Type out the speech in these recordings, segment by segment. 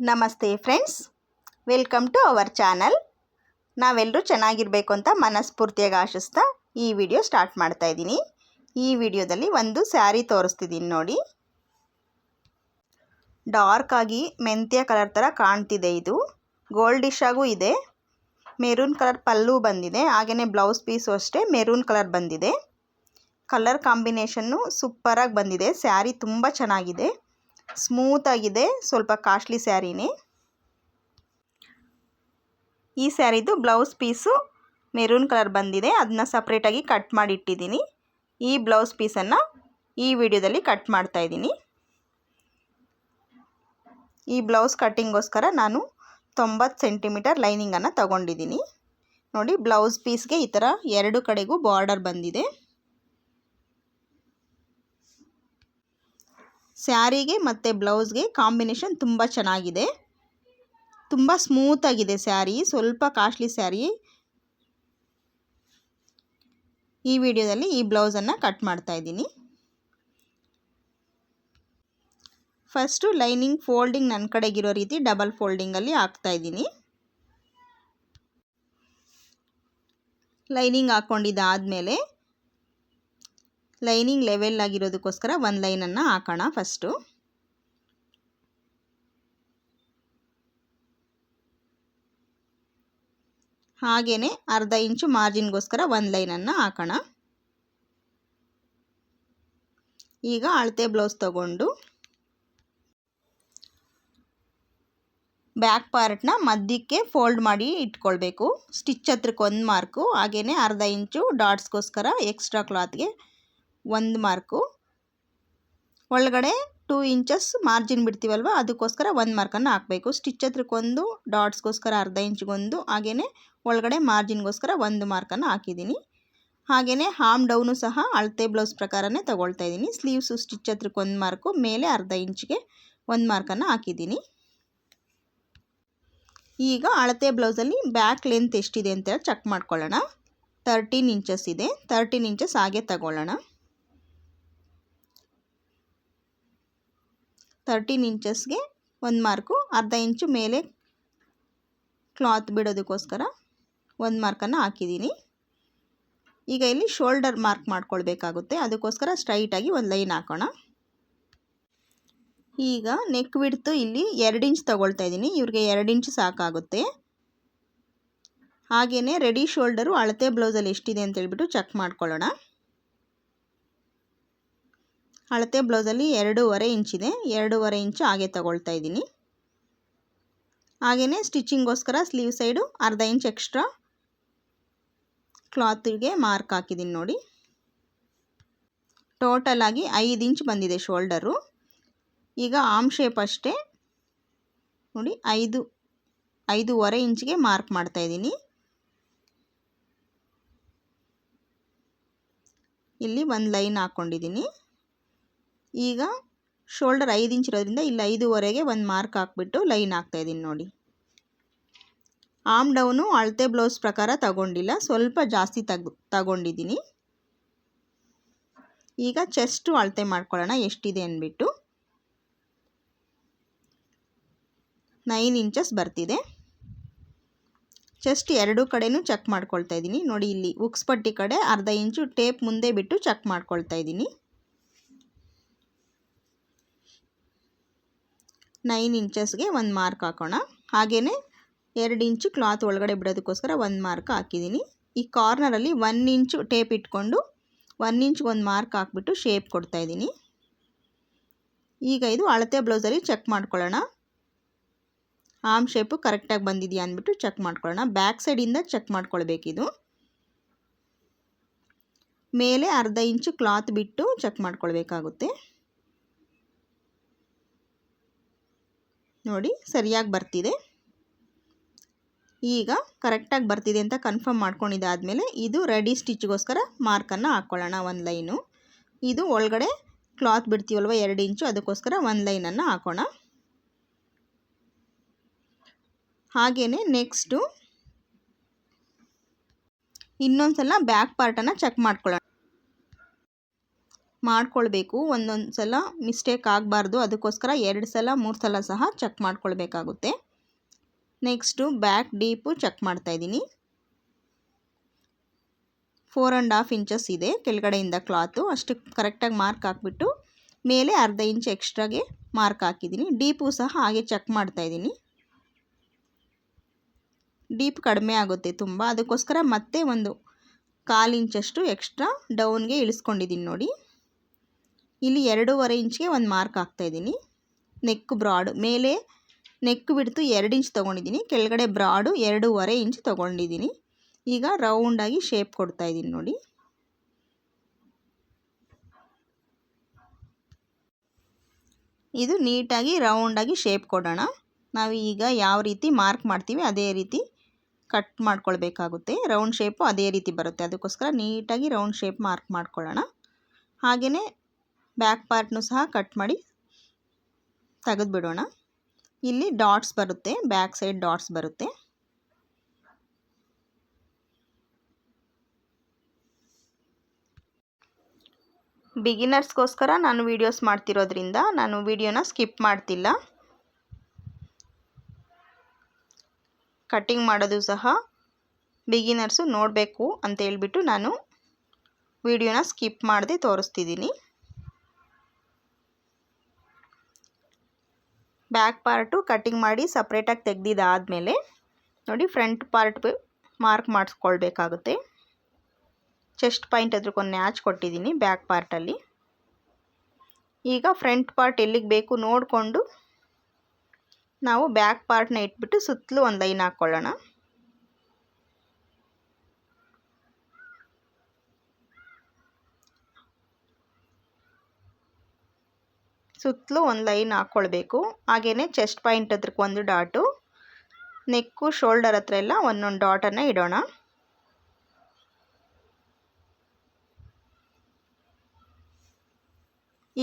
ನಮಸ್ತೆ friends, welcome to our channel. ನಾವೆಲ್ಲರೂ ಚೆನ್ನಾಗಿರಬೇಕು ಅಂತ ಮನಸ್ಫೂರ್ತಿಯಾಗಿ ಆಶಿಸ್ತಾ ಈ ವಿಡಿಯೋ ಸ್ಟಾರ್ಟ್ ಮಾಡ್ತಾ ಇದ್ದೀನಿ. ಈ ವಿಡಿಯೋದಲ್ಲಿ ಒಂದು ಸ್ಯಾರಿ ತೋರಿಸ್ತಿದ್ದೀನಿ ನೋಡಿ. ಡಾರ್ಕ್ ಆಗಿ ಮೆಂತ್ಯ ಕಲರ್ ಥರ ಕಾಣ್ತಿದೆ. ಇದು ಗೋಲ್ಡಿಶ್ ಆಗೂ ಇದೆ. ಮೆರೂನ್ ಕಲರ್ ಪಲ್ಲು ಬಂದಿದೆ. ಹಾಗೆಯೇ ಬ್ಲೌಸ್ ಪೀಸು ಅಷ್ಟೇ ಮೆರೂನ್ ಕಲರ್ ಬಂದಿದೆ. ಕಲರ್ ಕಾಂಬಿನೇಷನ್ನು ಸೂಪರಾಗಿ ಬಂದಿದೆ. ಸ್ಯಾರಿ ತುಂಬ ಚೆನ್ನಾಗಿದೆ, ಸ್ಮೂತ್ ಆಗಿದೆ. ಸ್ವಲ್ಪ ಕಾಸ್ಟ್ಲಿ ಸ್ಯಾರಿನೇ. ಈ ಸ್ಯಾರಿದು ಬ್ಲೌಸ್ ಪೀಸು ಮೆರೂನ್ ಕಲರ್ ಬಂದಿದೆ. ಅದನ್ನ ಸಪ್ರೇಟಾಗಿ ಕಟ್ ಮಾಡಿ ಇಟ್ಟಿದ್ದೀನಿ. ಈ ಬ್ಲೌಸ್ ಪೀಸನ್ನು ಈ ವಿಡಿಯೋದಲ್ಲಿ ಕಟ್ ಮಾಡ್ತಾ ಇದ್ದೀನಿ. ಈ ಬ್ಲೌಸ್ ಕಟ್ಟಿಂಗೋಸ್ಕರ ನಾನು 90 ಸೆಂಟಿಮೀಟರ್ ಲೈನಿಂಗನ್ನು ತಗೊಂಡಿದ್ದೀನಿ. ನೋಡಿ, ಬ್ಲೌಸ್ ಪೀಸ್ಗೆ ಈ ಥರ ಎರಡು ಕಡೆಗೂ ಬಾರ್ಡರ್ ಬಂದಿದೆ. ಸ್ಯಾರಿಗೆ ಮತ್ತು ಬ್ಲೌಸ್ಗೆ ಕಾಂಬಿನೇಷನ್ ತುಂಬ ಚೆನ್ನಾಗಿದೆ. ತುಂಬ ಸ್ಮೂತಾಗಿದೆ ಸ್ಯಾರಿ. ಸ್ವಲ್ಪ ಕಾಸ್ಟ್ಲಿ ಸ್ಯಾರಿ. ಈ ವಿಡಿಯೋದಲ್ಲಿ ಈ ಬ್ಲೌಸನ್ನು ಕಟ್ ಮಾಡ್ತಾ ಇದ್ದೀನಿ. ಫಸ್ಟು ಲೈನಿಂಗ್ ಫೋಲ್ಡಿಂಗ್ ನನ್ನ ಕಡೆಗಿರೋ ರೀತಿ ಡಬಲ್ ಫೋಲ್ಡಿಂಗಲ್ಲಿ ಹಾಕ್ತಾ ಇದ್ದೀನಿ. ಲೈನಿಂಗ್ ಹಾಕ್ಕೊಂಡಿದ್ದಾದಮೇಲೆ ಲೈನಿಂಗ್ ಲೆವೆಲ್ ಆಗಿರೋದಕ್ಕೋಸ್ಕರ ಒಂದು ಲೈನನ್ನು ಹಾಕೋಣ. ಫಸ್ಟು ಹಾಗೆಯೇ ಅರ್ಧ ಇಂಚು ಮಾರ್ಜಿನ್ಗೋಸ್ಕರ ಒಂದು ಲೈನನ್ನು ಹಾಕೋಣ. ಈಗ ಅಳತೆ ಬ್ಲೌಸ್ ತಗೊಂಡು ಬ್ಯಾಕ್ ಪಾರ್ಟ್ನ ಮಧ್ಯಕ್ಕೆ ಫೋಲ್ಡ್ ಮಾಡಿ ಇಟ್ಕೊಳ್ಬೇಕು. ಸ್ಟಿಚ್ ಹತ್ರಕ್ಕೆ ಒಂದು ಮಾರ್ಕು, ಹಾಗೆಯೇ ಅರ್ಧ ಇಂಚು ಡಾಟ್ಸ್ಗೋಸ್ಕರ ಎಕ್ಸ್ಟ್ರಾ ಕ್ಲಾತ್ಗೆ ಒಂದು ಮಾರ್ಕು, ಒಳಗಡೆ 2 ಇಂಚಸ್ ಮಾರ್ಜಿನ್ ಬಿಡ್ತೀವಲ್ವ ಅದಕ್ಕೋಸ್ಕರ ಒಂದು ಮಾರ್ಕನ್ನು ಹಾಕಬೇಕು. ಸ್ಟಿಚ್ ಹತ್ರಕ್ಕೊಂದು, ಡಾಟ್ಸ್ಗೋಸ್ಕರ ಅರ್ಧ ಇಂಚ್ಗೊಂದು, ಹಾಗೆಯೇ ಒಳಗಡೆ ಮಾರ್ಜಿನ್ಗೋಸ್ಕರ ಒಂದು ಮಾರ್ಕನ್ನು ಹಾಕಿದ್ದೀನಿ. ಹಾಗೆಯೇ ಹಾಮ್ ಡೌನು ಸಹ ಅಳತೆ ಬ್ಲೌಸ್ ಪ್ರಕಾರನೇ ತಗೊಳ್ತಾ ಇದ್ದೀನಿ. ಸ್ಲೀವ್ಸು ಸ್ಟಿಚ್ ಹತ್ರಕ್ಕೆ ಒಂದು ಮಾರ್ಕು, ಮೇಲೆ ಅರ್ಧ ಇಂಚ್ಗೆ ಒಂದು ಮಾರ್ಕನ್ನು ಹಾಕಿದ್ದೀನಿ. ಈಗ ಅಳತೆ ಬ್ಲೌಸಲ್ಲಿ ಬ್ಯಾಕ್ ಲೆಂತ್ ಎಷ್ಟಿದೆ ಅಂತ ಚೆಕ್ ಮಾಡ್ಕೊಳ್ಳೋಣ. 13 ಇಂಚಸ್ ಇದೆ. 13 ಇಂಚಸ್ ಹಾಗೆ ತಗೊಳ್ಳೋಣ. 13 ಇಂಚಸ್ಗೆ ಒಂದು ಮಾರ್ಕು, ಅರ್ಧ ಇಂಚು ಮೇಲೆ ಕ್ಲಾತ್ ಬಿಡೋದಕ್ಕೋಸ್ಕರ ಒಂದು ಮಾರ್ಕನ್ನು ಹಾಕಿದ್ದೀನಿ. ಈಗ ಇಲ್ಲಿ ಶೋಲ್ಡರ್ ಮಾರ್ಕ್ ಮಾಡ್ಕೊಳ್ಬೇಕಾಗುತ್ತೆ. ಅದಕ್ಕೋಸ್ಕರ ಸ್ಟ್ರೈಟಾಗಿ ಒಂದು ಲೈನ್ ಹಾಕೋಣ. ಈಗ ನೆಕ್ ವಿಡ್ತು ಇಲ್ಲಿ 2 ಇಂಚ್ ತಗೊಳ್ತಾ ಇದ್ದೀನಿ. ಇವ್ರಿಗೆ 2 ಇಂಚ್ ಸಾಕಾಗುತ್ತೆ. ಹಾಗೆಯೇ ರೆಡಿ ಶೋಲ್ಡರು ಅಳತೆ ಬ್ಲೌಸಲ್ಲಿ ಎಷ್ಟಿದೆ ಅಂತ ಹೇಳ್ಬಿಟ್ಟು ಚೆಕ್ ಮಾಡ್ಕೊಳ್ಳೋಣ. ಅಳತೆ ಬ್ಲೌಸಲ್ಲಿ 2.5 ಇಂಚಿದೆ. 2.5 ಇಂಚು ಹಾಗೆ ತಗೊಳ್ತಾ ಇದ್ದೀನಿ. ಹಾಗೆಯೇ ಸ್ಟಿಚಿಂಗೋಸ್ಕರ ಸ್ಲೀವ್ ಸೈಡು ಅರ್ಧ ಇಂಚ್ ಎಕ್ಸ್ಟ್ರಾ ಕ್ಲಾತಿಗೆ ಮಾರ್ಕ್ ಹಾಕಿದ್ದೀನಿ ನೋಡಿ. ಟೋಟಲ್ ಆಗಿ 5 ಇಂಚ್ ಬಂದಿದೆ ಶೋಲ್ಡರು. ಈಗ ಆರ್ಮ್ ಶೇಪ್ ಅಷ್ಟೇ ನೋಡಿ, 5.5 ಇಂಚ್ಗೆ ಮಾರ್ಕ್ ಮಾಡ್ತಾ ಇದ್ದೀನಿ. ಇಲ್ಲಿ ಒಂದು ಲೈನ್ ಹಾಕ್ಕೊಂಡಿದ್ದೀನಿ. ಈಗ ಶೋಲ್ಡರ್ 5 ಇಂಚ್ ಇರೋದ್ರಿಂದ ಇಲ್ಲಿ 5.5ಗೆ ಒಂದು ಮಾರ್ಕ್ ಹಾಕ್ಬಿಟ್ಟು ಲೈನ್ ಹಾಕ್ತಾ ಇದ್ದೀನಿ ನೋಡಿ. ಆರ್ಮ್ ಡೌನು ಅಳತೆ ಬ್ಲೌಸ್ ಪ್ರಕಾರ ತಗೊಂಡಿಲ್ಲ, ಸ್ವಲ್ಪ ಜಾಸ್ತಿ ತಗೊಂಡಿದ್ದೀನಿ. ಈಗ ಚೆಸ್ಟು ಅಳತೆ ಮಾಡ್ಕೊಳ್ಳೋಣ ಎಷ್ಟಿದೆ ಅಂದ್ಬಿಟ್ಟು. 9 ಇಂಚಸ್ ಬರ್ತಿದೆ. ಚೆಸ್ಟ್ ಎರಡು ಕಡೆನೂ ಚೆಕ್ ಮಾಡ್ಕೊಳ್ತಾ ಇದ್ದೀನಿ ನೋಡಿ. ಇಲ್ಲಿ ಉಕ್ಸ್ ಪಟ್ಟಿ ಕಡೆ ಅರ್ಧ ಇಂಚು ಟೇಪ್ ಮುಂದೆ ಬಿಟ್ಟು ಚೆಕ್ ಮಾಡ್ಕೊಳ್ತಾ ಇದ್ದೀನಿ. 9 ಇಂಚಸ್ಗೆ ಒಂದು ಮಾರ್ಕ್ ಹಾಕೋಣ. ಹಾಗೆಯೇ 2 ಇಂಚು ಕ್ಲಾತ್ ಒಳಗಡೆ ಬಿಡೋದಕ್ಕೋಸ್ಕರ ಒಂದು ಮಾರ್ಕ್ ಹಾಕಿದ್ದೀನಿ. ಈ ಕಾರ್ನರಲ್ಲಿ 1 ಇಂಚು ಟೇಪ್ ಇಟ್ಕೊಂಡು 1 ಇಂಚ್ಗೆ ಒಂದು ಮಾರ್ಕ್ ಹಾಕ್ಬಿಟ್ಟು ಶೇಪ್ ಕೊಡ್ತಾ ಇದ್ದೀನಿ. ಈಗ ಇದು ಅಳತೆ ಬ್ಲೌಸಲ್ಲಿ ಚೆಕ್ ಮಾಡ್ಕೊಳ್ಳೋಣ. ಆರ್ಮ್ ಶೇಪು ಕರೆಕ್ಟಾಗಿ ಬಂದಿದೆಯಾ ಅಂದ್ಬಿಟ್ಟು ಚೆಕ್ ಮಾಡ್ಕೊಳ್ಳೋಣ. ಬ್ಯಾಕ್ ಸೈಡಿಂದ ಚೆಕ್ ಮಾಡ್ಕೊಳ್ಬೇಕಿದು. ಮೇಲೆ ಅರ್ಧ ಇಂಚು ಕ್ಲಾತ್ ಬಿಟ್ಟು ಚೆಕ್ ಮಾಡ್ಕೊಳ್ಬೇಕಾಗುತ್ತೆ ನೋಡಿ. ಸರಿಯಾಗಿ ಬರ್ತಿದೆ. ಈಗ ಕರೆಕ್ಟಾಗಿ ಬರ್ತಿದೆ ಅಂತ ಕನ್ಫರ್ಮ್ ಮಾಡ್ಕೊಂಡಿದ್ದಾದಮೇಲೆ ಇದು ರೆಡಿ ಸ್ಟಿಚ್ಗೋಸ್ಕರ ಮಾರ್ಕನ್ನು ಹಾಕ್ಕೊಳ್ಳೋಣ. ಒಂದು ಲೈನು. ಇದು ಒಳಗಡೆ ಕ್ಲಾತ್ ಬಿಡ್ತೀವಲ್ವ 2 ಇಂಚು, ಅದಕ್ಕೋಸ್ಕರ ಒಂದು ಲೈನನ್ನು ಹಾಕೋಣ. ಹಾಗೆಯೇ ನೆಕ್ಸ್ಟು ಇನ್ನೊಂದು ಸಲ ಬ್ಯಾಕ್ ಪಾರ್ಟನ್ನು ಚೆಕ್ ಮಾಡ್ಕೊಳ್ಳೋಣ. ಮಾಡ್ಕೊಳ್ಬೇಕು. ಒಂದೊಂದು ಸಲ ಮಿಸ್ಟೇಕ್ ಆಗಬಾರ್ದು, ಅದಕ್ಕೋಸ್ಕರ 2 ಸಲ 3 ಸಲ ಸಹ ಚೆಕ್ ಮಾಡ್ಕೊಳ್ಬೇಕಾಗುತ್ತೆ. ನೆಕ್ಸ್ಟು ಬ್ಯಾಕ್ ಡೀಪು ಚೆಕ್ ಮಾಡ್ತಾಯಿದ್ದೀನಿ. 4.5 ಇಂಚಸ್ ಇದೆ ಕೆಳಗಡೆಯಿಂದ ಕ್ಲಾತು. ಅಷ್ಟು ಕರೆಕ್ಟಾಗಿ ಮಾರ್ಕ್ ಹಾಕ್ಬಿಟ್ಟು ಮೇಲೆ ಅರ್ಧ ಇಂಚ್ ಎಕ್ಸ್ಟ್ರಾಗೆ ಮಾರ್ಕ್ ಹಾಕಿದ್ದೀನಿ. ಡೀಪು ಸಹ ಹಾಗೆ ಚೆಕ್ ಮಾಡ್ತಾಯಿದ್ದೀನಿ. ಡೀಪ್ ಕಡಿಮೆ ಆಗುತ್ತೆ ತುಂಬ, ಅದಕ್ಕೋಸ್ಕರ ಮತ್ತೆ ಒಂದು 1/4 ಇಂಚಷ್ಟು ಎಕ್ಸ್ಟ್ರಾ ಡೌನ್ಗೆ ಇಳಿಸ್ಕೊಂಡಿದ್ದೀನಿ ನೋಡಿ. ಇಲ್ಲಿ 2.5 ಇಂಚ್ಗೆ ಒಂದು ಮಾರ್ಕ್ ಹಾಕ್ತಾಯಿದ್ದೀನಿ. ನೆಕ್ ಬ್ರಾಡ್ ಮೇಲೆ ನೆಕ್ ಬಿಡ್ತು 2 ಇಂಚ್ ತೊಗೊಂಡಿದ್ದೀನಿ, ಕೆಳಗಡೆ ಬ್ರಾಡು 2.5 ಇಂಚ್ ತೊಗೊಂಡಿದ್ದೀನಿ. ಈಗ ರೌಂಡಾಗಿ ಶೇಪ್ ಕೊಡ್ತಾಯಿದ್ದೀನಿ ನೋಡಿ. ಇದು ನೀಟಾಗಿ ರೌಂಡಾಗಿ ಶೇಪ್ ಕೊಡೋಣ. ನಾವು ಈಗ ಯಾವ ರೀತಿ ಮಾರ್ಕ್ ಮಾಡ್ತೀವಿ ಅದೇ ರೀತಿ ಕಟ್ ಮಾಡ್ಕೊಳ್ಬೇಕಾಗುತ್ತೆ. ರೌಂಡ್ ಶೇಪು ಅದೇ ರೀತಿ ಬರುತ್ತೆ, ಅದಕ್ಕೋಸ್ಕರ ನೀಟಾಗಿ ರೌಂಡ್ ಶೇಪ್ ಮಾರ್ಕ್ ಮಾಡ್ಕೊಳ್ಳೋಣ. ಹಾಗೆಯೇ ಬ್ಯಾಕ್ ಪಾರ್ಟ್ನು ಸಹ ಕಟ್ ಮಾಡಿ ತೆಗೆದುಬಿಡೋಣ. ಇಲ್ಲಿ ಡಾಟ್ಸ್ ಬರುತ್ತೆ, ಬ್ಯಾಕ್ ಸೈಡ್ ಡಾಟ್ಸ್ ಬರುತ್ತೆ. ಬಿಗಿನರ್ಸ್ಗೋಸ್ಕರ ನಾನು ವೀಡಿಯೋಸ್ ಮಾಡ್ತಿರೋದ್ರಿಂದ ನಾನು ವಿಡಿಯೋನ ಸ್ಕಿಪ್ ಮಾಡ್ತಿಲ್ಲ. ಕಟ್ಟಿಂಗ್ ಮಾಡೋದು ಸಹ ಬಿಗಿನರ್ಸು ನೋಡಬೇಕು ಅಂತ ಹೇಳ್ಬಿಟ್ಟು ನಾನು ವಿಡಿಯೋನ ಸ್ಕಿಪ್ ಮಾಡದೆ ತೋರಿಸ್ತಿದ್ದೀನಿ. ಬ್ಯಾಕ್ ಪಾರ್ಟು ಕಟ್ಟಿಂಗ್ ಮಾಡಿ ಸಪ್ರೇಟಾಗಿ ತೆಗೆದಿದ್ದಾದಮೇಲೆ ನೋಡಿ ಫ್ರಂಟ್ ಪಾರ್ಟ್ ಮಾರ್ಕ್ ಮಾಡಿಸ್ಕೊಳ್ಬೇಕಾಗುತ್ತೆ. ಚೆಸ್ಟ್ ಪಾಯಿಂಟ್ ಅದಕ್ಕೊಂದು ನ್ಯಾಚ್ ಕೊಟ್ಟಿದ್ದೀನಿ ಬ್ಯಾಕ್ ಪಾರ್ಟಲ್ಲಿ. ಈಗ ಫ್ರಂಟ್ ಪಾರ್ಟ್ ಎಲ್ಲಿಗೆ ಬೇಕು ನೋಡಿಕೊಂಡು ನಾವು ಬ್ಯಾಕ್ ಪಾರ್ಟ್ನ ಇಟ್ಬಿಟ್ಟು ಸುತ್ತಲೂ ಒಂದು ಲೈನ್ ಹಾಕ್ಕೊಳ್ಳೋಣ. ಸುತ್ತಲೂ ಒಂದು ಲೈನ್ ಹಾಕ್ಕೊಳ್ಬೇಕು. ಹಾಗೆಯೇ ಚೆಸ್ಟ್ ಪಾಯಿಂಟ್ ಹತ್ರಕ್ಕೆ ಒಂದು ಡಾಟು, ನೆಕ್ಕು ಶೋಲ್ಡರ್ ಹತ್ರ ಎಲ್ಲ ಒಂದೊಂದು ಡಾಟನ್ನು ಇಡೋಣ.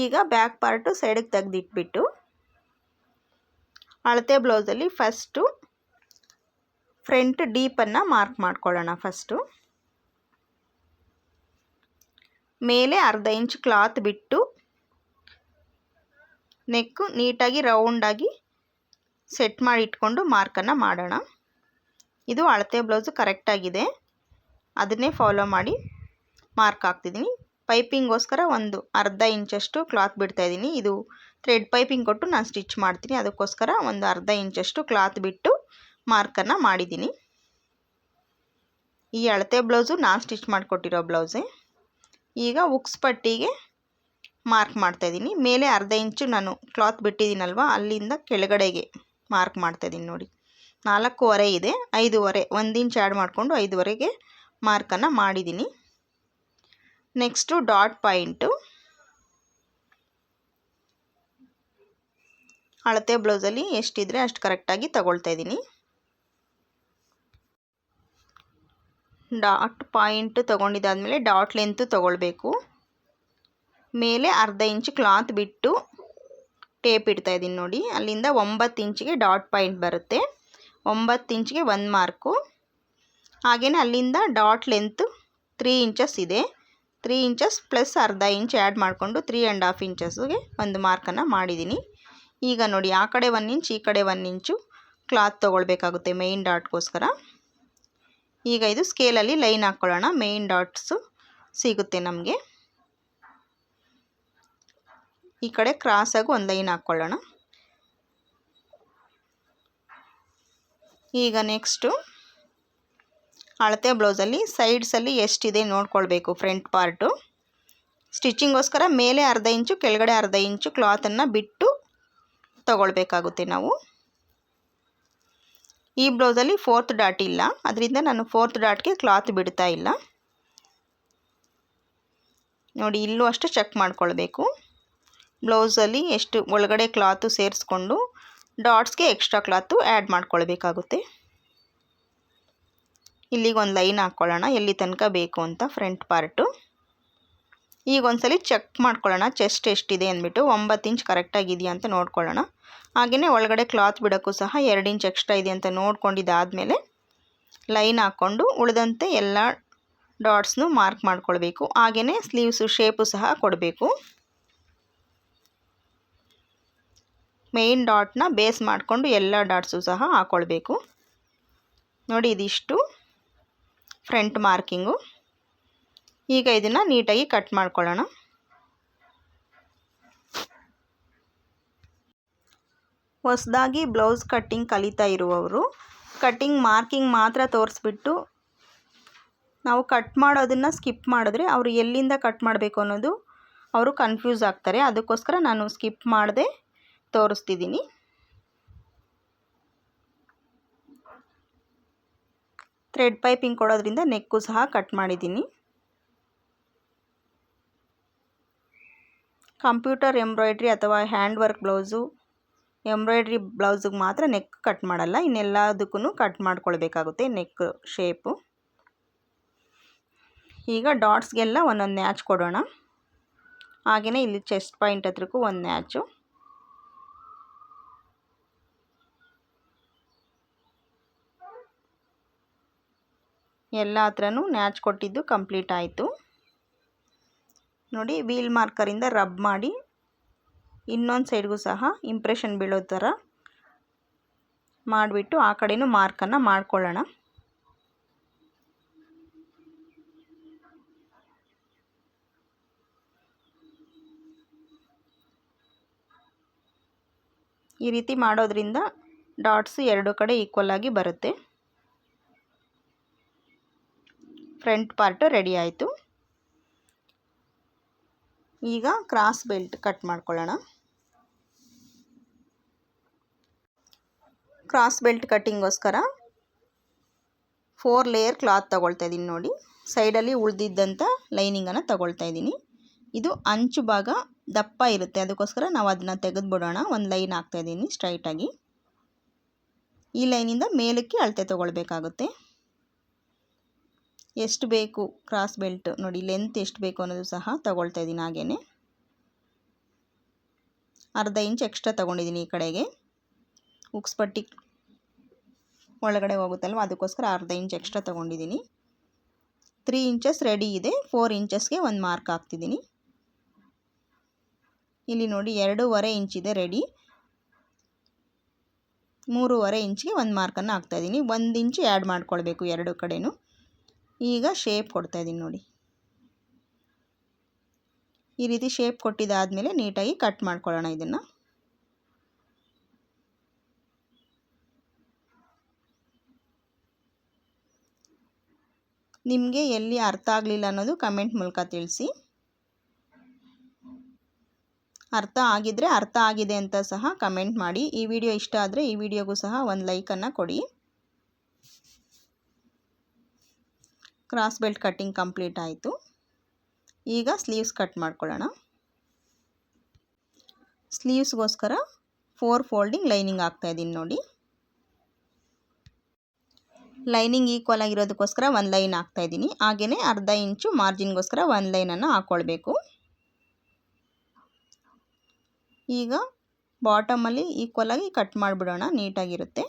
ಈಗ ಬ್ಯಾಕ್ ಪಾರ್ಟು ಸೈಡಿಗೆ ತೆಗೆದಿಟ್ಬಿಟ್ಟು ಅಳತೆ ಬ್ಲೌಸಲ್ಲಿ ಫಸ್ಟು ಫ್ರಂಟ್ ಡೀಪನ್ನು ಮಾರ್ಕ್ ಮಾಡ್ಕೊಳ್ಳೋಣ. ಫಸ್ಟು ಮೇಲೆ ಅರ್ಧ ಇಂಚ್ ಕ್ಲಾತ್ ಬಿಟ್ಟು ನೆಕ್ಕು ನೀಟಾಗಿ ರೌಂಡಾಗಿ ಸೆಟ್ ಮಾಡಿ ಇಟ್ಕೊಂಡು ಮಾರ್ಕನ್ನು ಮಾಡೋಣ. ಇದು ಅಳತೆ ಬ್ಲೌಸು ಕರೆಕ್ಟಾಗಿದೆ, ಅದನ್ನೇ ಫಾಲೋ ಮಾಡಿ ಮಾರ್ಕ್ ಹಾಕ್ತಿದ್ದೀನಿ. ಪೈಪಿಂಗೋಸ್ಕರ ಒಂದು ಅರ್ಧ ಇಂಚಷ್ಟು ಕ್ಲಾತ್ ಬಿಡ್ತಾಯಿದ್ದೀನಿ. ಇದು ಥ್ರೆಡ್ ಪೈಪಿಂಗ್ ಕೊಟ್ಟು ನಾನು ಸ್ಟಿಚ್ ಮಾಡ್ತೀನಿ, ಅದಕ್ಕೋಸ್ಕರ ಒಂದು ಅರ್ಧ ಇಂಚಷ್ಟು ಕ್ಲಾತ್ ಬಿಟ್ಟು ಮಾರ್ಕನ್ನು ಮಾಡಿದ್ದೀನಿ. ಈ ಅಳತೆ ಬ್ಲೌಸು ನಾನು ಸ್ಟಿಚ್ ಮಾಡಿಕೊಟ್ಟಿರೋ ಬ್ಲೌಸೇ. ಈಗ ಉಕ್ಸ್ ಪಟ್ಟಿಗೆ ಮಾರ್ಕ್ ಮಾಡ್ತಾಯಿದ್ದೀನಿ. ಮೇಲೆ ಅರ್ಧ ಇಂಚು ನಾನು ಕ್ಲಾತ್ ಬಿಟ್ಟಿದ್ದೀನಲ್ವ, ಅಲ್ಲಿಂದ ಕೆಳಗಡೆಗೆ ಮಾರ್ಕ್ ಮಾಡ್ತಾಯಿದ್ದೀನಿ ನೋಡಿ. 4.25 ಇದೆ, 5.25 1 ಇಂಚ್ ಆ್ಯಡ್ ಮಾಡಿಕೊಂಡು 5.25ಗೆ ಮಾರ್ಕನ್ನು ಮಾಡಿದ್ದೀನಿ. ನೆಕ್ಸ್ಟು ಡಾಟ್ ಪಾಯಿಂಟು ಅಳತೆ ಬ್ಲೌಸಲ್ಲಿ ಎಷ್ಟಿದ್ರೆ ಅಷ್ಟು ಕರೆಕ್ಟಾಗಿ ತಗೊಳ್ತಾ ಇದ್ದೀನಿ. ಡಾಟ್ ಪಾಯಿಂಟು ತೊಗೊಂಡಿದ್ದಾದಮೇಲೆ ಡಾಟ್ ಲೆಂತು ತೊಗೊಳ್ಬೇಕು. ಮೇಲೆ ಅರ್ಧ ಇಂಚ್ ಕ್ಲಾತ್ ಬಿಟ್ಟು ಟೇಪ್ ಇಡ್ತಾ ಇದ್ದೀನಿ ನೋಡಿ. ಅಲ್ಲಿಂದ 9 ಇಂಚಿಗೆ ಡಾಟ್ ಪಾಯಿಂಟ್ ಬರುತ್ತೆ. 9 ಇಂಚಿಗೆ ಒಂದು ಮಾರ್ಕು. ಹಾಗೆಯೇ ಅಲ್ಲಿಂದ ಡಾಟ್ ಲೆಂತು 3 ಇಂಚಸ್ ಇದೆ. 3 ಇಂಚಸ್ ಪ್ಲಸ್ ಅರ್ಧ ಇಂಚ್ ಆ್ಯಡ್ ಮಾಡಿಕೊಂಡು 3.5 ಇಂಚಸ್ಗೆ ಒಂದು ಮಾರ್ಕನ್ನು ಮಾಡಿದ್ದೀನಿ. ಈಗ ನೋಡಿ ಆ ಕಡೆ 1 ಇಂಚ್ ಈ ಕಡೆ 1 ಇಂಚು ಕ್ಲಾತ್ ತೊಗೊಳ್ಬೇಕಾಗುತ್ತೆ ಮೇಯ್ನ್ ಡಾಟ್ಗೋಸ್ಕರ. ಈಗ ಇದು ಸ್ಕೇಲಲ್ಲಿ ಲೈನ್ ಹಾಕ್ಕೊಳ್ಳೋಣ. ಮೇಯ್ನ್ ಡಾಟ್ಸು ಸಿಗುತ್ತೆ ನಮಗೆ. ಈ ಕಡೆ ಕ್ರಾಸಾಗಿ ಒಂದು ಲೈನ್ ಹಾಕ್ಕೊಳ್ಳೋಣ. ಈಗ ನೆಕ್ಸ್ಟು ಅಳತೆ ಬ್ಲೌಸಲ್ಲಿ ಸೈಡ್ಸಲ್ಲಿ ಎಷ್ಟಿದೆ ನೋಡ್ಕೊಳ್ಬೇಕು. ಫ್ರಂಟ್ ಪಾರ್ಟು ಸ್ಟಿಚಿಂಗೋಸ್ಕರ ಮೇಲೆ ಅರ್ಧ ಇಂಚು ಕೆಳಗಡೆ ಅರ್ಧ ಇಂಚು ಕ್ಲಾತನ್ನು ಬಿಟ್ಟು ತಗೊಳ್ಬೇಕಾಗುತ್ತೆ ನಾವು. ಈ ಬ್ಲೌಸಲ್ಲಿ 4th ಡಾಟ್ ಇಲ್ಲ, ಅದರಿಂದ ನಾನು 4th ಡಾಟ್ಗೆ ಕ್ಲಾತ್ ಬಿಡ್ತಾ ಇಲ್ಲ ನೋಡಿ. ಇಲ್ಲೂ ಅಷ್ಟು ಚೆಕ್ ಮಾಡ್ಕೊಳ್ಬೇಕು. ಬ್ಲೌಸಲ್ಲಿ ಎಷ್ಟು ಒಳಗಡೆ ಕ್ಲಾತು ಸೇರಿಸ್ಕೊಂಡು ಡಾಟ್ಸ್ಗೆ ಎಕ್ಸ್ಟ್ರಾ ಕ್ಲಾತು ಆ್ಯಡ್ ಮಾಡ್ಕೊಳ್ಬೇಕಾಗುತ್ತೆ. ಇಲ್ಲಿಗೊಂದು ಲೈನ್ ಹಾಕ್ಕೊಳ್ಳೋಣ ಎಲ್ಲಿ ತನಕ ಬೇಕು ಅಂತ ಫ್ರಂಟ್ ಪಾರ್ಟು. ಈಗ ಒಂದ್ಸಲಿ ಚೆಕ್ ಮಾಡ್ಕೊಳ್ಳೋಣ ಚೆಸ್ಟ್ ಎಷ್ಟಿದೆ ಅಂದ್ಬಿಟ್ಟು. 9 ಇಂಚ್ ಕರೆಕ್ಟಾಗಿದೆಯಾ ಅಂತ ನೋಡ್ಕೊಳ್ಳೋಣ. ಹಾಗೆಯೇ ಒಳಗಡೆ ಕ್ಲಾತ್ ಬಿಡೋಕ್ಕೂ ಸಹ 2 ಇಂಚ್ ಎಕ್ಸ್ಟ್ರಾ ಇದೆ ಅಂತ ನೋಡ್ಕೊಂಡಿದ್ದಾದಮೇಲೆ ಲೈನ್ ಹಾಕ್ಕೊಂಡು ಉಳಿದಂತೆ ಎಲ್ಲ ಡಾಟ್ಸ್ನು ಮಾರ್ಕ್ ಮಾಡ್ಕೊಳ್ಬೇಕು. ಹಾಗೆಯೇ ಸ್ಲೀವ್ಸು ಶೇಪು ಸಹ ಕೊಡಬೇಕು. ಮೇಯ್ನ್ ಡಾಟ್ನ ಬೇಸ್ ಮಾಡಿಕೊಂಡು ಎಲ್ಲ ಡಾಟ್ಸು ಸಹ ಹಾಕ್ಕೊಳ್ಬೇಕು. ನೋಡಿ ಇದಿಷ್ಟು ಫ್ರಂಟ್ ಮಾರ್ಕಿಂಗು. ಈಗ ಇದನ್ನು ನೀಟಾಗಿ ಕಟ್ ಮಾಡ್ಕೊಳ್ಳೋಣ. ಹೊಸದಾಗಿ ಬ್ಲೌಸ್ ಕಟ್ಟಿಂಗ್ ಕಲಿತಾ ಇರುವವರು ಕಟ್ಟಿಂಗ್ ಮಾರ್ಕಿಂಗ್ ಮಾತ್ರ ತೋರಿಸ್ಬಿಟ್ಟು ನಾವು ಕಟ್ ಮಾಡೋದನ್ನು ಸ್ಕಿಪ್ ಮಾಡಿದ್ರೆ ಅವರು ಎಲ್ಲಿಂದ ಕಟ್ ಮಾಡಬೇಕು ಅನ್ನೋದು ಅವರು ಕನ್ಫ್ಯೂಸ್ ಆಗ್ತಾರೆ. ಅದಕ್ಕೋಸ್ಕರ ನಾನು ಸ್ಕಿಪ್ ಮಾಡದೆ ತೋರಿಸ್ತಿದ್ದೀನಿ. ಥ್ರೆಡ್ ಪೈಪಿಂಗ್ ಕೊಡೋದ್ರಿಂದ ನೆಕ್ಕು ಸಹ ಕಟ್ ಮಾಡಿದ್ದೀನಿ. ಕಂಪ್ಯೂಟರ್ ಎಂಬ್ರಾಯ್ಡ್ರಿ ಅಥವಾ ಹ್ಯಾಂಡ್ ವರ್ಕ್ ಬ್ಲೌಸು, ಎಂಬ್ರಾಯ್ಡ್ರಿ ಬ್ಲೌಸಿಗೆ ಮಾತ್ರ ನೆಕ್ ಕಟ್ ಮಾಡಲ್ಲ, ಇನ್ನೆಲ್ಲದಕ್ಕೂ ಕಟ್ ಮಾಡ್ಕೊಳ್ಬೇಕಾಗುತ್ತೆ ನೆಕ್ ಶೇಪು. ಈಗ ಡಾಟ್ಸ್ಗೆಲ್ಲ ಒಂದೊಂದು ನ್ಯಾಚ್ ಕೊಡೋಣ. ಹಾಗೆಯೇ ಇಲ್ಲಿ ಚೆಸ್ಟ್ ಪಾಯಿಂಟ್ ಹತ್ರಕ್ಕೂ ಒಂದು ನ್ಯಾಚು. ಎಲ್ಲ ಹತ್ರನೂ ನ್ಯಾಚ್ ಕೊಟ್ಟಿದ್ದು ಕಂಪ್ಲೀಟ್ ಆಯಿತು. ನೋಡಿ ವೀಲ್ ಮಾರ್ಕರಿಂದ ರಬ್ ಮಾಡಿ ಇನ್ನೊಂದು ಸೈಡ್ಗೂ ಸಹ ಇಂಪ್ರೆಷನ್ ಬೀಳೋ ಥರ ಮಾಡಿಬಿಟ್ಟು ಆ ಕಡೆನೂ ಮಾರ್ಕನ್ನು ಮಾಡ್ಕೊಳ್ಳೋಣ. ಈ ರೀತಿ ಮಾಡೋದ್ರಿಂದ ಡಾಟ್ಸು ಎರಡು ಕಡೆ ಈಕ್ವಲ್ ಆಗಿ ಬರುತ್ತೆ. ಫ್ರಂಟ್ ಪಾರ್ಟು ರೆಡಿ ಆಯಿತು. ಈಗ ಕ್ರಾಸ್ ಬೆಲ್ಟ್ ಕಟ್ ಮಾಡ್ಕೊಳ್ಳೋಣ. ಕ್ರಾಸ್ ಬೆಲ್ಟ್ ಕಟ್ಟಿಂಗೋಸ್ಕರ 4 ಲೇಯರ್ ಕ್ಲಾತ್ ತಗೊಳ್ತಾ ಇದ್ದೀನಿ. ನೋಡಿ ಸೈಡಲ್ಲಿ ಉಳಿದಿದ್ದಂಥ ಲೈನಿಂಗನ್ನು ತಗೊಳ್ತಾ ಇದ್ದೀನಿ. ಇದು ಅಂಚು ಭಾಗ ದಪ್ಪ ಇರುತ್ತೆ, ಅದಕ್ಕೋಸ್ಕರ ನಾವು ಅದನ್ನು ತೆಗೆದುಬಿಡೋಣ. ಒಂದು ಲೈನ್ ಹಾಕ್ತಾಯಿದ್ದೀನಿ ಸ್ಟ್ರೈಟಾಗಿ. ಈ ಲೈನಿಂದ ಮೇಲಕ್ಕೆ ಅಳತೆ ತೊಗೊಳ್ಬೇಕಾಗುತ್ತೆ. ಎಷ್ಟು ಬೇಕು ಕ್ರಾಸ್ ಬೆಲ್ಟ್ ನೋಡಿ, ಲೆಂತ್ ಎಷ್ಟು ಬೇಕು ಅನ್ನೋದು ಸಹ ತಗೊಳ್ತಾ ಇದ್ದೀನಿ. ಹಾಗೆಯೇ ಅರ್ಧ ಇಂಚ್ ಎಕ್ಸ್ಟ್ರಾ ತೊಗೊಂಡಿದ್ದೀನಿ. ಈ ಕಡೆಗೆ ಉಕ್ಸ್ ಪಟ್ಟಿ ಒಳಗಡೆ ಹೋಗುತ್ತಲ್ವ, ಅದಕ್ಕೋಸ್ಕರ ಅರ್ಧ ಇಂಚ್ ಎಕ್ಸ್ಟ್ರಾ ತೊಗೊಂಡಿದ್ದೀನಿ. 3 ಇಂಚಸ್ ರೆಡಿ ಇದೆ. 4 ಇಂಚಸ್ಗೆ ಒಂದು ಮಾರ್ಕ್ ಹಾಕ್ತಿದ್ದೀನಿ. ಇಲ್ಲಿ ನೋಡಿ 2.5 ಇಂಚಿದೆ ರೆಡಿ. 3.5 ಇಂಚ್ಗೆ ಒಂದು ಮಾರ್ಕನ್ನು ಹಾಕ್ತಾಯಿದ್ದೀನಿ. 1 ಇಂಚು ಆ್ಯಡ್ ಮಾಡ್ಕೊಳ್ಬೇಕು ಎರಡು ಕಡೆನೂ. ಈಗ ಶೇಪ್ ಕೊಡ್ತಾಯಿದ್ದೀನಿ ನೋಡಿ. ಈ ರೀತಿ ಶೇಪ್ ಕೊಟ್ಟಿದ್ದಾದಮೇಲೆ ನೀಟಾಗಿ ಕಟ್ ಮಾಡ್ಕೊಳ್ಳೋಣ ಇದನ್ನು. ನಿಮಗೆ ಎಲ್ಲಿ ಅರ್ಥ ಆಗಲಿಲ್ಲ ಅನ್ನೋದು ಕಮೆಂಟ್ ಮೂಲಕ ತಿಳಿಸಿ. ಅರ್ಥ ಆಗಿದ್ದರೆ ಅರ್ಥ ಆಗಿದೆ ಅಂತ ಸಹ ಕಮೆಂಟ್ ಮಾಡಿ. ಈ ವಿಡಿಯೋ ಇಷ್ಟ ಆದರೆ ಈ ವಿಡಿಯೋಗೂ ಸಹ ಒಂದು ಲೈಕನ್ನು ಕೊಡಿ. ಕ್ರಾಸ್ ಬೆಲ್ಟ್ ಕಟ್ಟಿಂಗ್ ಕಂಪ್ಲೀಟ್ ಆಯಿತು. ಈಗ ಸ್ಲೀವ್ಸ್ ಕಟ್ ಮಾಡ್ಕೊಳ್ಳೋಣ. ಸ್ಲೀವ್ಸ್ಗೋಸ್ಕರ 4 ಫೋಲ್ಡಿಂಗ್ ಲೈನಿಂಗ್ ಹಾಕ್ತಾಯಿದ್ದೀನಿ ನೋಡಿ. ಲೈನಿಂಗ್ ಈಕ್ವಲ್ ಆಗಿರೋದಕ್ಕೋಸ್ಕರ ಒಂದು ಲೈನ್ ಹಾಕ್ತಾಯಿದ್ದೀನಿ. ಹಾಗೆಯೇ ಅರ್ಧ ಇಂಚು ಮಾರ್ಜಿನ್ಗೋಸ್ಕರ ಒಂದು ಲೈನನ್ನು ಹಾಕ್ಕೊಳ್ಬೇಕು. ಈಗ ಬಾಟಮಲ್ಲಿ ಈಕ್ವಲಾಗಿ ಕಟ್ ಮಾಡಿಬಿಡೋಣ, ನೀಟಾಗಿರುತ್ತೆ.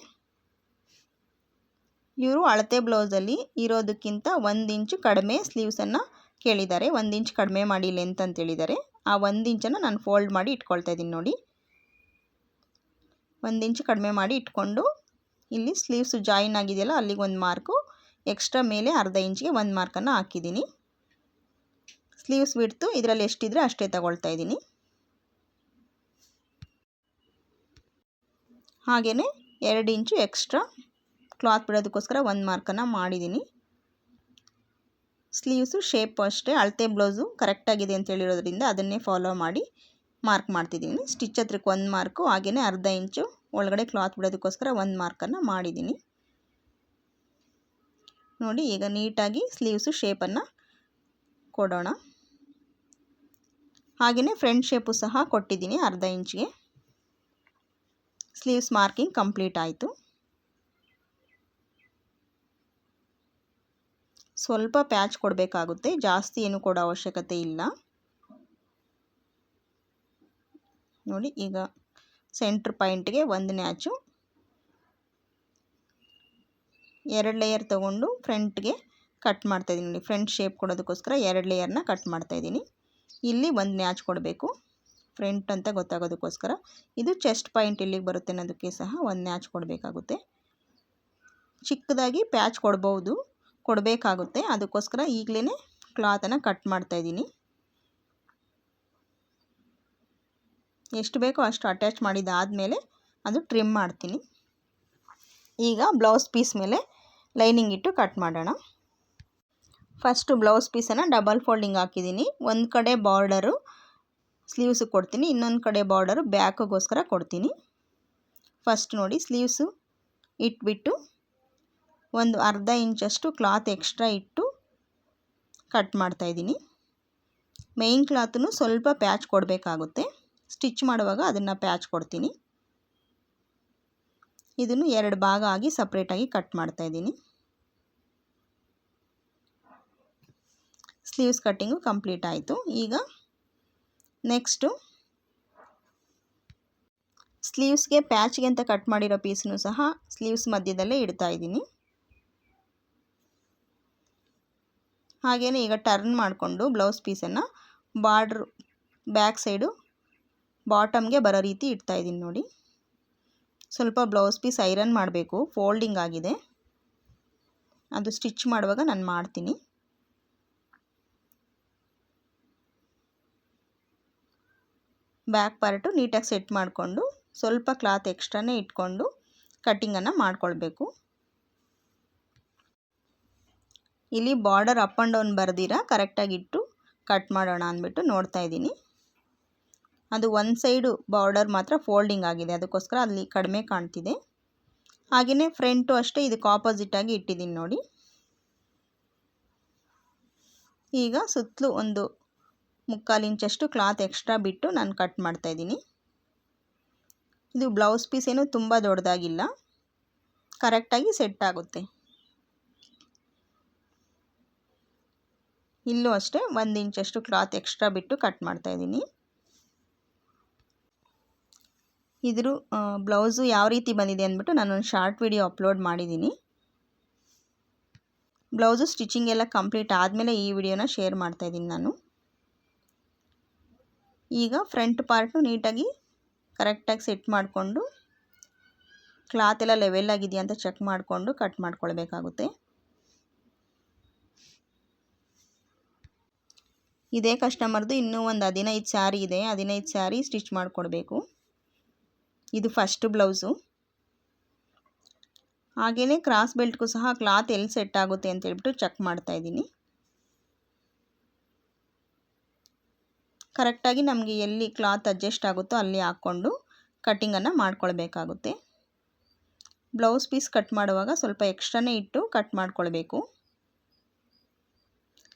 ಇವರು ಅಳತೆ ಬ್ಲೌಸಲ್ಲಿ ಇರೋದಕ್ಕಿಂತ 1 ಇಂಚು ಕಡಿಮೆ ಸ್ಲೀವ್ಸನ್ನು ಕೇಳಿದ್ದಾರೆ. 1 ಇಂಚ್ ಕಡಿಮೆ ಮಾಡಿ ಲೆಂತ್ ಅಂತ ಹೇಳಿದ್ದಾರೆ. ಆ 1 ಇಂಚನ್ನು ನಾನು ಫೋಲ್ಡ್ ಮಾಡಿ ಇಟ್ಕೊಳ್ತಾ ಇದ್ದೀನಿ ನೋಡಿ. 1 ಇಂಚು ಕಡಿಮೆ ಮಾಡಿ ಇಟ್ಕೊಂಡು ಇಲ್ಲಿ ಸ್ಲೀವ್ಸು ಜಾಯಿನ್ ಆಗಿದೆಯಲ್ಲ ಅಲ್ಲಿಗೆ ಒಂದು ಮಾರ್ಕು, ಎಕ್ಸ್ಟ್ರಾ ಮೇಲೆ ಅರ್ಧ ಇಂಚ್ಗೆ ಒಂದು ಮಾರ್ಕನ್ನು ಹಾಕಿದ್ದೀನಿ. ಸ್ಲೀವ್ಸ್ ಬಿಡ್ತು ಇದರಲ್ಲಿ ಎಷ್ಟಿದ್ರೆ ಅಷ್ಟೇ ತಗೊಳ್ತಾ ಇದ್ದೀನಿ. ಹಾಗೆಯೇ 2 ಇಂಚು ಎಕ್ಸ್ಟ್ರಾ ಕ್ಲಾತ್ ಬಿಡೋದಕ್ಕೋಸ್ಕರ ಒಂದು ಮಾರ್ಕನ್ನು ಮಾಡಿದ್ದೀನಿ. ಸ್ಲೀವ್ಸು ಶೇಪ್ ಅಷ್ಟೇ ಅಳತೆ ಬ್ಲೌಸು ಕರೆಕ್ಟಾಗಿದೆ ಅಂತ ಹೇಳಿರೋದ್ರಿಂದ ಅದನ್ನೇ ಫಾಲೋ ಮಾಡಿ ಮಾರ್ಕ್ ಮಾಡ್ತಿದ್ದೀನಿ. ಸ್ಟಿಚ್ ಹತ್ರಕ್ಕೆ ಒಂದು ಮಾರ್ಕು, ಹಾಗೆಯೇ ಅರ್ಧ ಇಂಚು ಒಳಗಡೆ ಕ್ಲಾತ್ ಬಿಡೋದಕ್ಕೋಸ್ಕರ ಒಂದು ಮಾರ್ಕನ್ನು ಮಾಡಿದ್ದೀನಿ ನೋಡಿ. ಈಗ ನೀಟಾಗಿ ಸ್ಲೀವ್ಸು ಶೇಪನ್ನು ಕೊಡೋಣ. ಹಾಗೆಯೇ ಫ್ರಂಟ್ ಶೇಪು ಸಹ ಕೊಟ್ಟಿದ್ದೀನಿ ಅರ್ಧ ಇಂಚ್ಗೆ. ಸ್ಲೀವ್ಸ್ ಮಾರ್ಕಿಂಗ್ ಕಂಪ್ಲೀಟ್ ಆಯಿತು. ಸ್ವಲ್ಪ ಪ್ಯಾಚ್ ಕೊಡಬೇಕಾಗುತ್ತೆ, ಜಾಸ್ತಿ ಏನು ಕೊಡೋ ಅವಶ್ಯಕತೆ ಇಲ್ಲ ನೋಡಿ. ಈಗ ಸೆಂಟ್ರ್ ಪಾಯಿಂಟ್ಗೆ ಒಂದು ನ್ಯಾಚು, 2 ಲೇಯರ್ ತೊಗೊಂಡು ಫ್ರಂಟ್ಗೆ ಕಟ್ ಮಾಡ್ತಾಯಿದ್ದೀನಿ. ಫ್ರಂಟ್ ಶೇಪ್ ಕೊಡೋದಕ್ಕೋಸ್ಕರ 2 ಲೇಯರ್ನ ಕಟ್ ಮಾಡ್ತಾಯಿದ್ದೀನಿ. ಇಲ್ಲಿ ಒಂದು ನ್ಯಾಚ್ ಕೊಡಬೇಕು, ಫ್ರಂಟ್ ಅಂತ ಗೊತ್ತಾಗೋದಕ್ಕೋಸ್ಕರ. ಇದು ಚೆಸ್ಟ್ ಪಾಯಿಂಟ್ ಇಲ್ಲಿಗೆ ಬರುತ್ತೆ ಅನ್ನೋದಕ್ಕೆ ಸಹ ಒಂದು ನ್ಯಾಚ್ ಕೊಡಬೇಕಾಗುತ್ತೆ. ಚಿಕ್ಕದಾಗಿ ಪ್ಯಾಚ್ ಕೊಡಬೇಕಾಗುತ್ತೆ. ಅದಕ್ಕೋಸ್ಕರ ಈಗಲೇ ಕ್ಲಾತನ್ನು ಕಟ್ ಮಾಡ್ತಾಯಿದ್ದೀನಿ. ಎಷ್ಟು ಬೇಕೋ ಅಷ್ಟು ಅಟ್ಯಾಚ್ ಮಾಡಿದ್ದಾದಮೇಲೆ ಅದು ಟ್ರಿಮ್ ಮಾಡ್ತೀನಿ. ಈಗ ಬ್ಲೌಸ್ ಪೀಸ್ ಮೇಲೆ ಲೈನಿಂಗ್ ಇಟ್ಟು ಕಟ್ ಮಾಡೋಣ. ಫಸ್ಟು ಬ್ಲೌಸ್ ಪೀಸನ್ನು ಡಬಲ್ ಫೋಲ್ಡಿಂಗ್ ಹಾಕಿದ್ದೀನಿ. ಒಂದು ಕಡೆ ಬಾರ್ಡರು ಸ್ಲೀವ್ಸಿಗೆ ಕೊಡ್ತೀನಿ, ಇನ್ನೊಂದು ಕಡೆ ಬಾರ್ಡರು ಬ್ಯಾಕಿಗೋಸ್ಕರ ಕೊಡ್ತೀನಿ. ಫಸ್ಟ್ ನೋಡಿ, ಸ್ಲೀವ್ಸು ಇಟ್ಬಿಟ್ಟು ಒಂದು ಅರ್ಧ ಇಂಚಷ್ಟು ಕ್ಲಾತ್ ಎಕ್ಸ್ಟ್ರಾ ಇಟ್ಟು ಕಟ್ ಮಾಡ್ತಾಯಿದ್ದೀನಿ. ಮೇಯ್ನ್ ಕ್ಲಾತನ್ನು ಸ್ವಲ್ಪ ಪ್ಯಾಚ್ ಕೊಡಬೇಕಾಗುತ್ತೆ. ಸ್ಟಿಚ್ ಮಾಡುವಾಗ ಅದನ್ನು ಪ್ಯಾಚ್ ಕೊಡ್ತೀನಿ. ಇದನ್ನು 2 ಭಾಗ ಆಗಿ ಸಪ್ರೇಟಾಗಿ ಕಟ್ ಮಾಡ್ತಾಯಿದ್ದೀನಿ. ಸ್ಲೀವ್ಸ್ ಕಟ್ಟಿಂಗು ಕಂಪ್ಲೀಟ್ ಆಯಿತು. ಈಗ ನೆಕ್ಸ್ಟು ಸ್ಲೀವ್ಸ್ಗೆ ಪ್ಯಾಚ್ಗೆ ಅಂತ ಕಟ್ ಮಾಡಿರೋ ಪೀಸನ್ನು ಸಹ ಸ್ಲೀವ್ಸ್ ಮಧ್ಯದಲ್ಲೇ ಇಡ್ತಾಯಿದ್ದೀನಿ. ಹಾಗೆಯೇ ಈಗ ಟರ್ನ್ ಮಾಡಿಕೊಂಡು ಬ್ಲೌಸ್ ಪೀಸನ್ನು ಬಾರ್ಡ್ರ್ ಬ್ಯಾಕ್ ಸೈಡು ಬಾಟಮ್ಗೆ ಬರೋ ರೀತಿ ಇಡ್ತಾಯಿದ್ದೀನಿ ನೋಡಿ. ಸ್ವಲ್ಪ ಬ್ಲೌಸ್ ಪೀಸ್ ಐರನ್ ಮಾಡಬೇಕು, ಫೋಲ್ಡಿಂಗ್ ಆಗಿದೆ. ಅದು ಸ್ಟಿಚ್ ಮಾಡುವಾಗ ನಾನು ಮಾಡ್ತೀನಿ. ಬ್ಯಾಕ್ ಪಾರ್ಟು ನೀಟಾಗಿ ಸೆಟ್ ಮಾಡಿಕೊಂಡು ಸ್ವಲ್ಪ ಕ್ಲಾತ್ ಎಕ್ಸ್ಟ್ರಾನೇ ಇಟ್ಕೊಂಡು ಕಟ್ಟಿಂಗನ್ನು ಮಾಡ್ಕೊಳ್ಬೇಕು. ಇಲ್ಲಿ ಬಾರ್ಡರ್ ಅಪ್ ಆ್ಯಂಡ್ ಡೌನ್ ಬರ್ದಿರ ಕರೆಕ್ಟಾಗಿ ಇಟ್ಟು ಕಟ್ ಮಾಡೋಣ ಅಂದ್ಬಿಟ್ಟು ನೋಡ್ತಾ ಇದ್ದೀನಿ. ಅದು ಒಂದು ಸೈಡು ಬಾರ್ಡರ್ ಮಾತ್ರ ಫೋಲ್ಡಿಂಗ್ ಆಗಿದೆ, ಅದಕ್ಕೋಸ್ಕರ ಅಲ್ಲಿ ಕಡಿಮೆ ಕಾಣ್ತಿದೆ. ಹಾಗೆಯೇ ಫ್ರಂಟು ಅಷ್ಟೇ ಇದಕ್ಕೆ ಆಪೋಸಿಟಾಗಿ ಇಟ್ಟಿದ್ದೀನಿ ನೋಡಿ. ಈಗ ಸುತ್ತಲೂ ಒಂದು 3/4 ಇಂಚಷ್ಟು ಕ್ಲಾತ್ ಎಕ್ಸ್ಟ್ರಾ ಬಿಟ್ಟು ನಾನು ಕಟ್ ಮಾಡ್ತಾಯಿದ್ದೀನಿ. ಇದು ಬ್ಲೌಸ್ ಪೀಸ್ ಏನು ತುಂಬ ದೊಡ್ಡದಾಗಿಲ್ಲ, ಕರೆಕ್ಟಾಗಿ ಸೆಟ್ ಆಗುತ್ತೆ. ಇಲ್ಲೂ ಅಷ್ಟೇ 1 ಇಂಚಷ್ಟು ಕ್ಲಾತ್ ಎಕ್ಸ್ಟ್ರಾ ಬಿಟ್ಟು ಕಟ್ ಮಾಡ್ತಾಯಿದ್ದೀನಿ. ಇದ್ರ ಬ್ಲೌಸು ಯಾವ ರೀತಿ ಬಂದಿದೆ ಅಂದ್ಬಿಟ್ಟು ನಾನೊಂದು ಶಾರ್ಟ್ ವಿಡಿಯೋ ಅಪ್ಲೋಡ್ ಮಾಡಿದ್ದೀನಿ. ಬ್ಲೌಸು ಸ್ಟಿಚಿಂಗ್ ಎಲ್ಲ ಕಂಪ್ಲೀಟ್ ಆದಮೇಲೆ ಈ ವಿಡಿಯೋನ ಶೇರ್ ಮಾಡ್ತಾಯಿದ್ದೀನಿ ನಾನು. ಈಗ ಫ್ರಂಟ್ ಪಾರ್ಟು ನೀಟಾಗಿ ಕರೆಕ್ಟಾಗಿ ಸೆಟ್ ಮಾಡಿಕೊಂಡು ಕ್ಲಾತ್ ಎಲ್ಲ ಲೆವೆಲ್ ಆಗಿದೆಯಾ ಅಂತ ಚೆಕ್ ಮಾಡಿಕೊಂಡು ಕಟ್ ಮಾಡ್ಕೊಳ್ಬೇಕಾಗುತ್ತೆ. ಇದೇ ಕಸ್ಟಮರ್ದು ಇನ್ನೂ ಒಂದು 15 ಸ್ಯಾರಿ ಇದೆ, 15 ಸ್ಯಾರಿ ಸ್ಟಿಚ್ ಮಾಡಿಕೊಡ್ಬೇಕು. ಇದು ಫಸ್ಟ್ ಬ್ಲೌಸು. ಹಾಗೆಯೇ ಕ್ರಾಸ್ ಬೆಲ್ಟ್ಗೂ ಸಹ ಕ್ಲಾತ್ ಎಲ್ಲಿ ಸೆಟ್ ಆಗುತ್ತೆ ಅಂತ ಹೇಳ್ಬಿಟ್ಟು ಚೆಕ್ ಮಾಡ್ತಾಯಿದ್ದೀನಿ. ಕರೆಕ್ಟಾಗಿ ನಮಗೆ ಎಲ್ಲಿ ಕ್ಲಾತ್ ಅಡ್ಜಸ್ಟ್ ಆಗುತ್ತೋ ಅಲ್ಲಿ ಹಾಕ್ಕೊಂಡು ಕಟ್ಟಿಂಗನ್ನು ಮಾಡ್ಕೊಳ್ಬೇಕಾಗುತ್ತೆ. ಬ್ಲೌಸ್ ಪೀಸ್ ಕಟ್ ಮಾಡುವಾಗ ಸ್ವಲ್ಪ ಎಕ್ಸ್ಟ್ರಾನೇ ಇಟ್ಟು ಕಟ್ ಮಾಡ್ಕೊಳ್ಬೇಕು.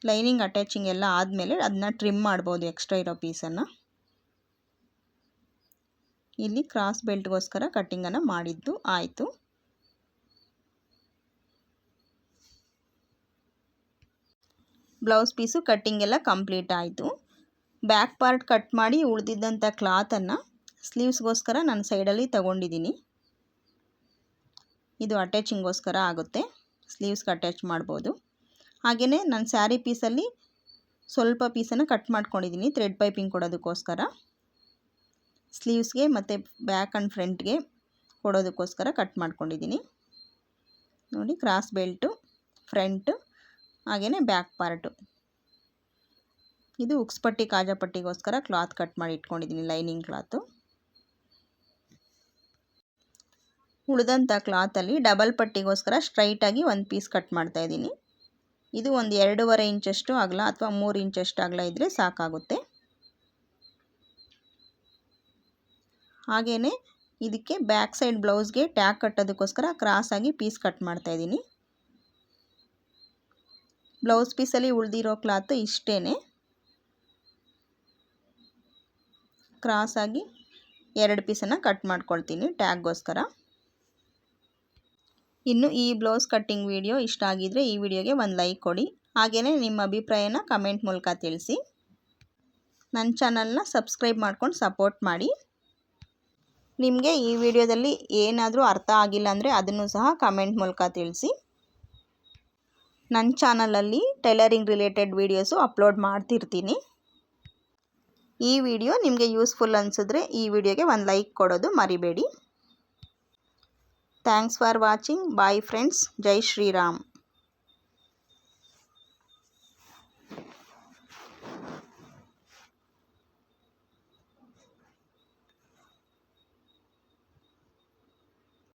ಲೈನಿಂಗ್ ಅಟ್ಯಾಚಿಂಗ್ ಎಲ್ಲ ಆದಮೇಲೆ ಅದನ್ನ ಟ್ರಿಮ್ ಮಾಡ್ಬೋದು ಎಕ್ಸ್ಟ್ರಾ ಇರೋ ಪೀಸನ್ನು. ಇಲ್ಲಿ ಕ್ರಾಸ್ ಬೆಲ್ಟ್ಗೋಸ್ಕರ ಕಟ್ಟಿಂಗನ್ನು ಮಾಡಿದ್ದು ಆಯಿತು. ಬ್ಲೌಸ್ ಪೀಸು ಕಟ್ಟಿಂಗ್ ಎಲ್ಲ ಕಂಪ್ಲೀಟ್ ಆಯಿತು. ಬ್ಯಾಕ್ ಪಾರ್ಟ್ ಕಟ್ ಮಾಡಿ ಉಳಿದಿದ್ದಂಥ ಕ್ಲಾತನ್ನು ಸ್ಲೀವ್ಸ್ಗೋಸ್ಕರ ನಾನು ಸೈಡಲ್ಲಿ ತಗೊಂಡಿದ್ದೀನಿ. ಇದು ಅಟ್ಯಾಚಿಂಗೋಸ್ಕರ ಆಗುತ್ತೆ, ಸ್ಲೀವ್ಸ್ಗೆ ಅಟ್ಯಾಚ್ ಮಾಡ್ಬೋದು. ಹಾಗೆಯೇ ನಾನು ಸ್ಯಾರಿ ಪೀಸಲ್ಲಿ ಸ್ವಲ್ಪ ಪೀಸನ್ನು ಕಟ್ ಮಾಡ್ಕೊಂಡಿದ್ದೀನಿ ಥ್ರೆಡ್ ಪೈಪಿಂಗ್ ಕೊಡೋದಕ್ಕೋಸ್ಕರ. ಸ್ಲೀವ್ಸ್ಗೆ ಮತ್ತು ಬ್ಯಾಕ್ ಆ್ಯಂಡ್ ಫ್ರಂಟ್ಗೆ ಕೊಡೋದಕ್ಕೋಸ್ಕರ ಕಟ್ ಮಾಡ್ಕೊಂಡಿದ್ದೀನಿ ನೋಡಿ. ಕ್ರಾಸ್ ಬೆಲ್ಟು, ಫ್ರಂಟು, ಹಾಗೆಯೇ ಬ್ಯಾಕ್ ಪಾರ್ಟು. ಇದು ಉಕ್ಸ್ ಪಟ್ಟಿ ಕಾಜಾಪಟ್ಟಿಗೋಸ್ಕರ ಕ್ಲಾತ್ ಕಟ್ ಮಾಡಿ ಇಟ್ಕೊಂಡಿದ್ದೀನಿ, ಲೈನಿಂಗ್ ಕ್ಲಾತು. ಉಳಿದಂಥ ಕ್ಲಾತಲ್ಲಿ ಡಬಲ್ ಪಟ್ಟಿಗೋಸ್ಕರ ಸ್ಟ್ರೈಟಾಗಿ ಒಂದು ಪೀಸ್ ಕಟ್ ಮಾಡ್ತಾಯಿದ್ದೀನಿ. ಇದು ಒಂದು 2.5 ಇಂಚಷ್ಟು ಅಗಲ ಅಥವಾ 3 ಇಂಚಷ್ಟು ಅಗಲ ಇದ್ದರೆ ಸಾಕಾಗುತ್ತೆ. ಹಾಗೆಯೇ ಇದಕ್ಕೆ ಬ್ಯಾಕ್ ಸೈಡ್ ಬ್ಲೌಸ್ಗೆ ಟ್ಯಾಗ್ ಕಟ್ಟೋದಕ್ಕೋಸ್ಕರ ಕ್ರಾಸಾಗಿ ಪೀಸ್ ಕಟ್ ಮಾಡ್ತಾಯಿದ್ದೀನಿ. ಬ್ಲೌಸ್ ಪೀಸಲ್ಲಿ ಉಳಿದಿರೋ ಕ್ಲಾತು ಇಷ್ಟೇ. ಕ್ರಾಸಾಗಿ 2 ಪೀಸನ್ನು ಕಟ್ ಮಾಡ್ಕೊಳ್ತೀನಿ ಟ್ಯಾಗ್ಗೋಸ್ಕರ. ಇನ್ನು ಈ ಬ್ಲೌಸ್ ಕಟ್ಟಿಂಗ್ ವಿಡಿಯೋ ಇಷ್ಟ ಆಗಿದರೆ ಈ ವಿಡಿಯೋಗೆ ಒಂದು ಲೈಕ್ ಕೊಡಿ. ಹಾಗೆಯೇ ನಿಮ್ಮ ಅಭಿಪ್ರಾಯನ ಕಮೆಂಟ್ ಮೂಲಕ ತಿಳಿಸಿ. ನನ್ನ ಚಾನಲ್ನ ಸಬ್ಸ್ಕ್ರೈಬ್ ಮಾಡ್ಕೊಂಡು ಸಪೋರ್ಟ್ ಮಾಡಿ. ನಿಮಗೆ ಈ ವಿಡಿಯೋದಲ್ಲಿ ಏನಾದರೂ ಅರ್ಥ ಆಗಿಲ್ಲ ಅಂದರೆ ಅದನ್ನು ಸಹ ಕಮೆಂಟ್ ಮೂಲಕ ತಿಳಿಸಿ. ನನ್ನ ಚಾನಲಲ್ಲಿ ಟೈಲರಿಂಗ್ ರಿಲೇಟೆಡ್ ವೀಡಿಯೋಸು ಅಪ್ಲೋಡ್ ಮಾಡ್ತಿರ್ತೀನಿ. ಈ ವಿಡಿಯೋ ನಿಮಗೆ ಯೂಸ್ಫುಲ್ ಅನಿಸಿದ್ರೆ ಈ ವಿಡಿಯೋಗೆ ಒಂದು ಲೈಕ್ ಕೊಡೋದು ಮರಿಬೇಡಿ. Thanks for watching. Bye friends. ಜೈ ಶ್ರೀರಾಮ್.